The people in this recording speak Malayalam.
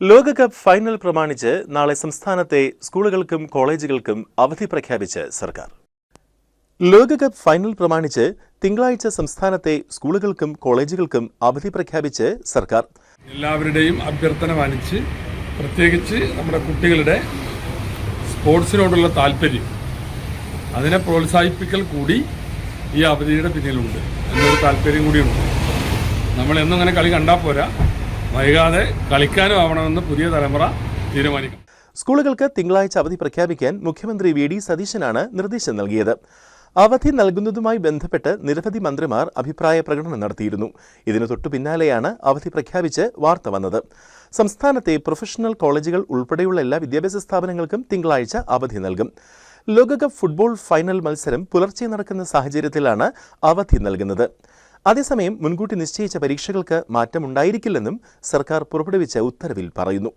ലോകകപ്പ് ഫൈനൽ പ്രമാണിച്ച് നാളെ സംസ്ഥാനത്തെ സ്കൂളുകൾക്കും കോളേജുകൾക്കും അവധി പ്രഖ്യാപിച്ച് സർക്കാർ. ലോകകപ്പ് ഫൈനൽ പ്രമാണിച്ച് തിങ്കളാഴ്ച സംസ്ഥാനത്തെ സ്കൂളുകൾക്കും കോളേജുകൾക്കും അവധി പ്രഖ്യാപിച്ച് സർക്കാർ. എല്ലാവരുടെയും അഭ്യർത്ഥന മാനിച്ച് പ്രത്യേകിച്ച് നമ്മുടെ കുട്ടികളുടെ സ്പോർട്സിനോടുള്ള താല്പര്യം അതിനെ പ്രോത്സാഹിപ്പിക്കൽ കൂടി ഈ അവധിയുടെ പിന്നിലുണ്ട് എന്നൊരു താല്പര്യം കൂടിയുണ്ട്. നമ്മൾ എന്നും അങ്ങനെ കളി കണ്ടാൽ പോരാ, വൈകാതെ കളിക്കാനും ആവണമെന്ന് പുതിയ തലമുറ തീരുമാനിക്കും. സ്കൂളുകൾക്ക് തിങ്കളാഴ്ച അവധി പ്രഖ്യാപിക്കാൻ മുഖ്യമന്ത്രി വി.ഡി. സതീശനാണ് നിർദ്ദേശം നൽകിയത്. അവധി നൽകുന്നതുമായി ബന്ധപ്പെട്ട് നിരവധി മന്ത്രിമാർ അഭിപ്രായ പ്രകടനം നടത്തിയിരുന്നു. ഇതിനു തൊട്ടു പിന്നാലെയാണ് അവധി പ്രഖ്യാപിച്ച് വാർത്ത വന്നത്. സംസ്ഥാനത്തെ പ്രൊഫഷണൽ കോളേജുകൾ ഉൾപ്പെടെയുള്ള എല്ലാ വിദ്യാഭ്യാസ സ്ഥാപനങ്ങൾക്കും തിങ്കളാഴ്ച അവധി നൽകും. ലോകകപ്പ് ഫുട്ബോൾ ഫൈനൽ മത്സരം പുലർച്ചെ നടക്കുന്ന സാഹചര്യത്തിലാണ് അവധി നൽകുന്നത്. അതേസമയം മുൻകൂട്ടി നിശ്ചയിച്ച പരീക്ഷകൾക്ക് മാറ്റമുണ്ടായിരിക്കില്ലെന്നും സർക്കാർ പുറപ്പെടുവിച്ച ഉത്തരവിൽ പറയുന്നു.